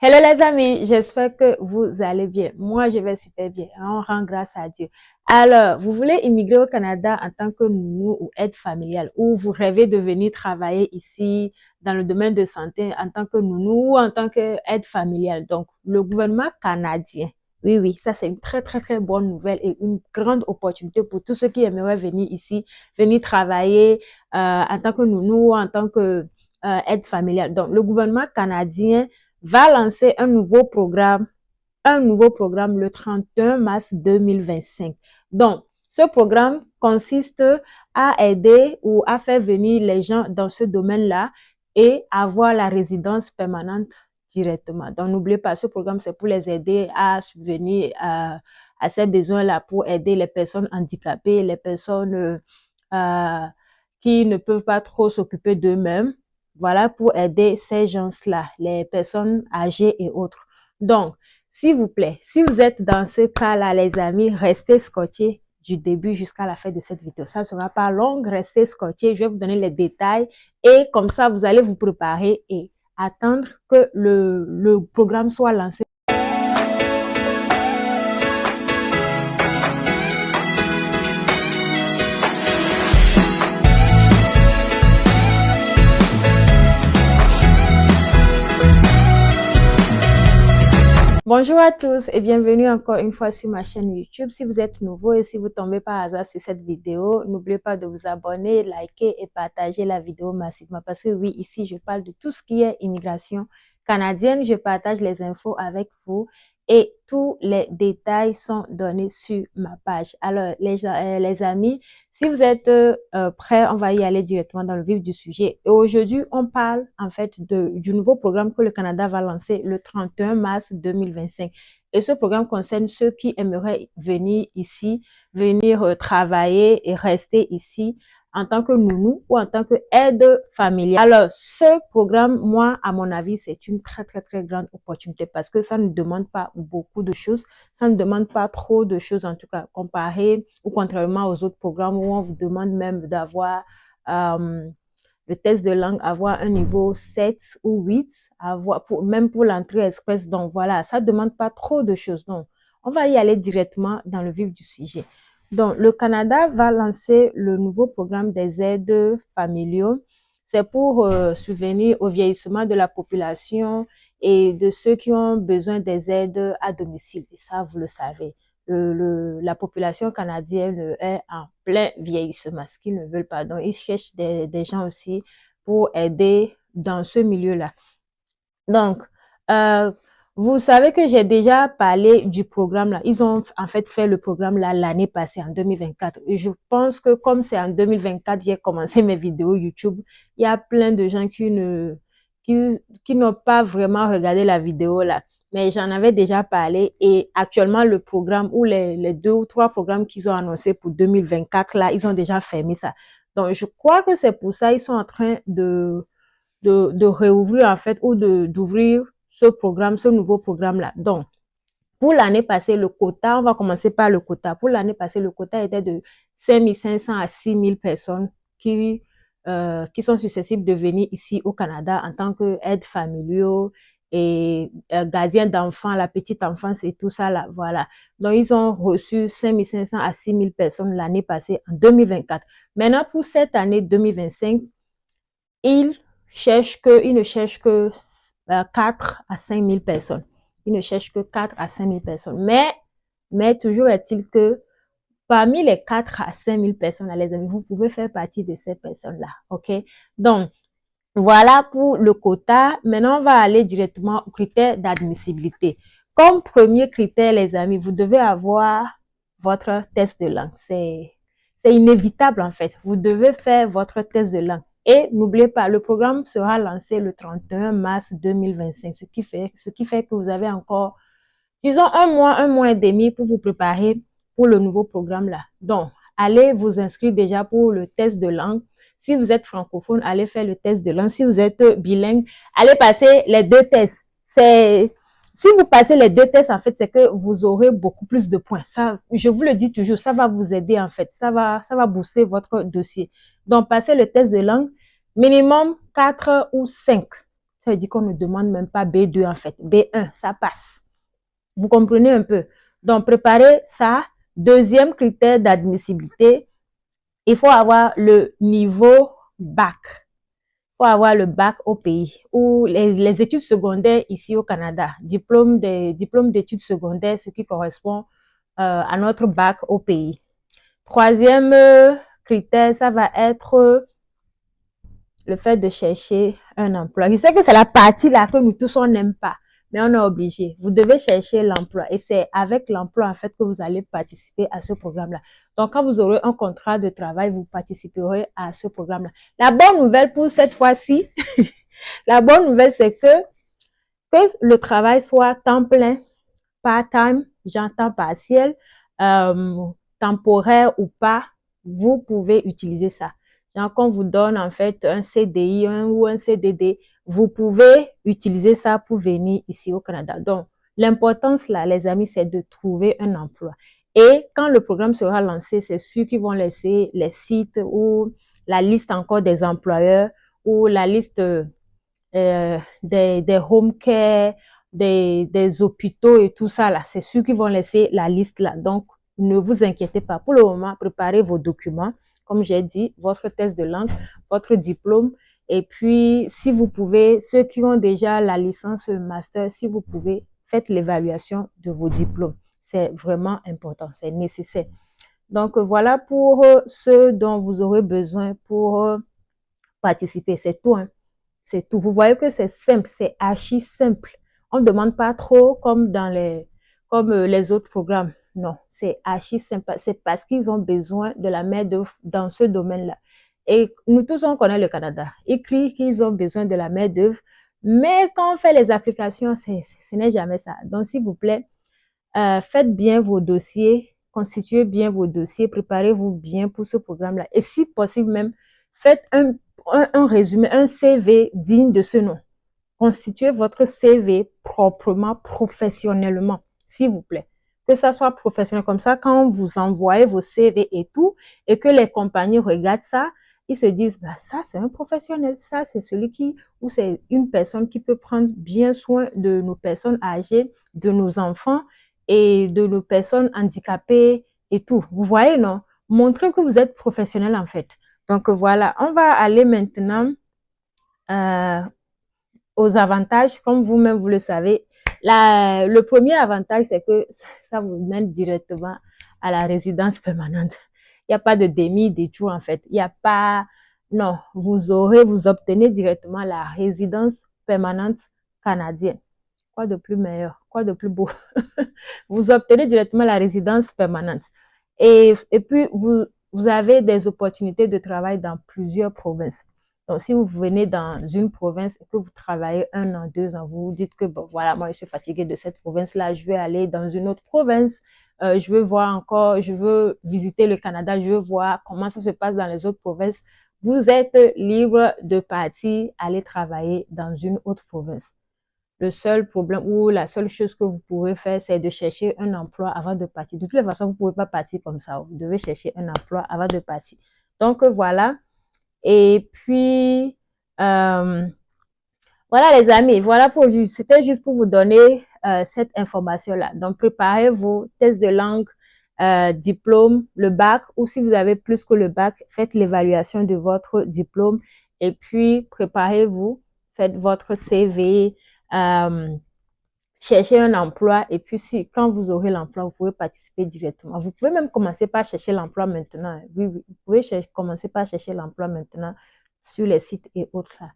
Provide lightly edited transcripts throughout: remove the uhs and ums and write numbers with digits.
Hello les amis, j'espère que vous allez bien. Moi, je vais super bien. On rend grâce à Dieu. Alors, vous voulez immigrer au Canada en tant que nounou ou aide familiale, ou vous rêvez de venir travailler ici dans le domaine de santé en tant que nounou ou en tant qu'aide familiale. Donc, le gouvernement canadien, oui, ça c'est une très bonne nouvelle et une grande opportunité pour tous ceux qui aimeraient venir ici, venir travailler en tant que nounou ou en tant que aide familiale. Donc, le gouvernement canadien va lancer un nouveau programme le 31 mars 2025. Donc, ce programme consiste à aider ou à faire venir les gens dans ce domaine-là et avoir la résidence permanente directement. Donc, n'oubliez pas, ce programme, c'est pour les aider à subvenir à ces besoins-là, pour aider les personnes handicapées, les personnes qui ne peuvent pas trop s'occuper d'eux-mêmes. Voilà, pour aider ces gens-là, les personnes âgées et autres. Donc, s'il vous plaît, si vous êtes dans ce cas-là, les amis, restez scotchés du début jusqu'à la fin de cette vidéo. Ça ne sera pas long, restez scotchés. Je vais vous donner les détails et comme ça, vous allez vous préparer et attendre que le programme soit lancé. Bonjour à tous et bienvenue encore une fois sur ma chaîne YouTube. Si vous êtes nouveau et si vous tombez par hasard sur cette vidéo, n'oubliez pas de vous abonner, liker et partager la vidéo massivement parce que oui, ici, je parle de tout ce qui est immigration canadienne. Je partage les infos avec vous et tous les détails sont donnés sur ma page. Alors, les amis, si vous êtes prêts, on va y aller directement dans le vif du sujet. Et aujourd'hui, on parle en fait du nouveau programme que le Canada va lancer le 31 mars 2025. Et ce programme concerne ceux qui aimeraient venir ici, venir travailler et rester ici en tant que nounou ou en tant qu'aide familiale. Alors, ce programme, moi, à mon avis, c'est une très grande opportunité parce que ça ne demande pas beaucoup de choses. Ça ne demande pas trop de choses, en tout cas, comparé ou contrairement aux autres programmes où on vous demande même d'avoir le test de langue, avoir un niveau 7 ou 8, même pour l'entrée express. Donc, voilà, ça ne demande pas trop de choses. Donc, on va y aller directement dans le vif du sujet. Donc, le Canada va lancer le nouveau programme des aides familiaux. C'est pour subvenir au vieillissement de la population et de ceux qui ont besoin des aides à domicile. Et ça, vous le savez. La population canadienne est en plein vieillissement, ce qu'ils ne veulent pas. Donc, ils cherchent des gens aussi pour aider dans ce milieu-là. Donc, vous savez que j'ai déjà parlé du programme là. Ils ont en fait fait le programme là l'année passée en 2024. Et je pense que comme c'est en 2024, j'ai commencé mes vidéos YouTube. Il y a plein de gens qui n'ont pas vraiment regardé la vidéo là. Mais j'en avais déjà parlé et actuellement le programme ou les 2 ou 3 programmes qu'ils ont annoncés pour 2024 là, ils ont déjà fermé ça. Donc, je crois que c'est pour ça ils sont en train de réouvrir en fait ou d'ouvrir ce programme, ce nouveau programme-là. Donc, pour l'année passée, le quota, on va commencer par le quota. Pour l'année passée, le quota était de 5500 à 6000 personnes qui sont susceptibles de venir ici au Canada en tant qu'aides familiaux et gardiens d'enfants, la petite enfance et tout ça là, voilà. Donc, ils ont reçu 5500 à 6000 personnes l'année passée en 2024. Maintenant, pour cette année 2025, ils ne cherchent que 4 à 5 000 personnes. Ils ne cherchent que 4 à 5 000 personnes. Mais toujours est-il que parmi les 4 à 5 000 personnes, les amis, vous pouvez faire partie de ces personnes-là. OK? Donc, voilà pour le quota. Maintenant, on va aller directement aux critères d'admissibilité. Comme premier critère, les amis, vous devez avoir votre test de langue. C'est inévitable, en fait. Vous devez faire votre test de langue. Et n'oubliez pas, le programme sera lancé le 31 mars 2025, ce qui fait que vous avez encore, disons, un mois et demi pour vous préparer pour le nouveau programme là. Donc, allez vous inscrire déjà pour le test de langue. Si vous êtes francophone, allez faire le test de langue. Si vous êtes bilingue, allez passer les 2 tests. Si vous passez les 2 tests, en fait, c'est que vous aurez beaucoup plus de points. Ça, je vous le dis toujours, ça va vous aider, en fait. Ça va booster votre dossier. Donc, passez le test de langue, minimum 4 ou 5. Ça veut dire qu'on ne demande même pas B2 en fait. B1, ça passe. Vous comprenez un peu? Donc, préparez ça. Deuxième critère d'admissibilité, il faut avoir le niveau bac. Il faut avoir le bac au pays ou les études secondaires ici au Canada. Diplôme d'études secondaires, ce qui correspond à notre bac au pays. Troisième critère, ça va être le fait de chercher un emploi. Je sais que c'est la partie là que nous tous on n'aime pas, mais on est obligé. Vous devez chercher l'emploi et c'est avec l'emploi en fait que vous allez participer à ce programme-là. Donc quand vous aurez un contrat de travail, vous participerez à ce programme-là. La bonne nouvelle pour cette fois-ci, la bonne nouvelle c'est que le travail soit temps plein, part-time, genre temps partiel, temporaire ou pas, vous pouvez utiliser ça. Genre, qu'on vous donne en fait un CDI ou un CDD, vous pouvez utiliser ça pour venir ici au Canada. Donc, l'importance là, les amis, c'est de trouver un emploi. Et quand le programme sera lancé, c'est sûr qu'ils vont laisser les sites ou la liste encore des employeurs ou la liste des home care, des hôpitaux et tout ça là. C'est sûr qu'ils vont laisser la liste là. Donc, ne vous inquiétez pas. Pour le moment, préparez vos documents. Comme j'ai dit, votre test de langue, votre diplôme. Et puis, si vous pouvez, ceux qui ont déjà la licence, le master, si vous pouvez, faites l'évaluation de vos diplômes. C'est vraiment important, c'est nécessaire. Donc, voilà pour ce dont vous aurez besoin pour participer. C'est tout, hein. C'est tout. Vous voyez que c'est simple, c'est archi simple. On ne demande pas trop comme dans les autres programmes. Non, c'est archi simple. C'est parce qu'ils ont besoin de la main-d'œuvre dans ce domaine-là. Et nous tous, on connaît le Canada. Ils crient qu'ils ont besoin de la main-d'œuvre. Mais quand on fait les applications, ce n'est jamais ça. Donc, s'il vous plaît, faites bien vos dossiers, constituez bien vos dossiers, préparez-vous bien pour ce programme-là. Et si possible même, faites un résumé, un CV digne de ce nom. Constituez votre CV proprement, professionnellement, s'il vous plaît. Que ça soit professionnel comme ça, quand vous envoyez vos CV et tout, et que les compagnies regardent ça, ils se disent, bah, ça c'est un professionnel, ça c'est celui qui, ou c'est une personne qui peut prendre bien soin de nos personnes âgées, de nos enfants et de nos personnes handicapées et tout. Vous voyez, non? Montrez que vous êtes professionnel en fait. Donc voilà, on va aller maintenant aux avantages. Comme vous-même, vous le savez, le premier avantage, c'est que ça vous mène directement à la résidence permanente. Il n'y a pas de demi, de tout en fait. Il n'y a pas... Non, vous obtenez directement la résidence permanente canadienne. Quoi de plus meilleur? Quoi de plus beau? Vous obtenez directement la résidence permanente. Et puis, vous avez des opportunités de travail dans plusieurs provinces. Donc, si vous venez dans une province et que vous travaillez 1 an, 2 ans, vous vous dites que, bon, voilà, moi, je suis fatiguée de cette province-là, je vais aller dans une autre province, je veux voir encore, je veux visiter le Canada, je veux voir comment ça se passe dans les autres provinces. Vous êtes libre de partir, aller travailler dans une autre province. Le seul problème ou la seule chose que vous pourrez faire, c'est de chercher un emploi avant de partir. De toutes les façons, vous ne pouvez pas partir comme ça. Vous devez chercher un emploi avant de partir. Donc, voilà. Et puis, voilà les amis, voilà c'était juste pour vous donner cette information-là. Donc, préparez vos tests de langue, diplôme, le bac, ou si vous avez plus que le bac, faites l'évaluation de votre diplôme et puis préparez-vous, faites votre CV, cherchez un emploi et puis quand vous aurez l'emploi, vous pouvez participer directement. Vous pouvez même commencer par chercher l'emploi maintenant. Oui, vous pouvez commencer par chercher l'emploi maintenant sur les sites et autres là.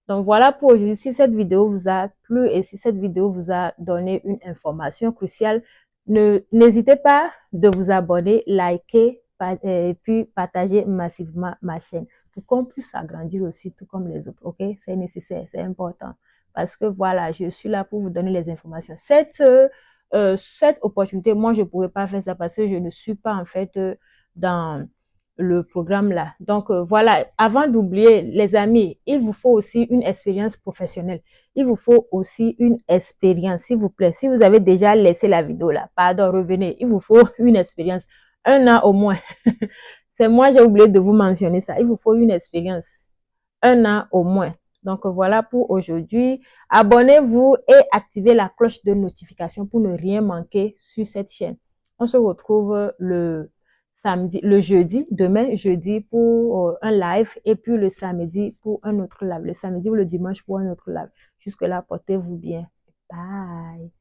Donc voilà pour aujourd'hui. Si cette vidéo vous a plu et si cette vidéo vous a donné une information cruciale, n'hésitez pas de vous abonner, liker et puis partager massivement ma chaîne pour qu'on puisse agrandir aussi tout comme les autres. Ok, c'est nécessaire, c'est important. Parce que voilà, je suis là pour vous donner les informations. Cette opportunité, moi, je ne pourrais pas faire ça parce que je ne suis pas en fait dans le programme là. Donc voilà, avant d'oublier les amis, il vous faut aussi une expérience professionnelle. Il vous faut aussi une expérience, s'il vous plaît. Si vous avez déjà laissé la vidéo là, pardon, revenez. Il vous faut une expérience, 1 an au moins. C'est moi, j'ai oublié de vous mentionner ça. Il vous faut une expérience, 1 an au moins. Donc, voilà pour aujourd'hui. Abonnez-vous et activez la cloche de notification pour ne rien manquer sur cette chaîne. On se retrouve le jeudi, demain jeudi pour un live et puis le samedi pour un autre live. Le samedi ou le dimanche pour un autre live. Jusque-là, portez-vous bien. Bye.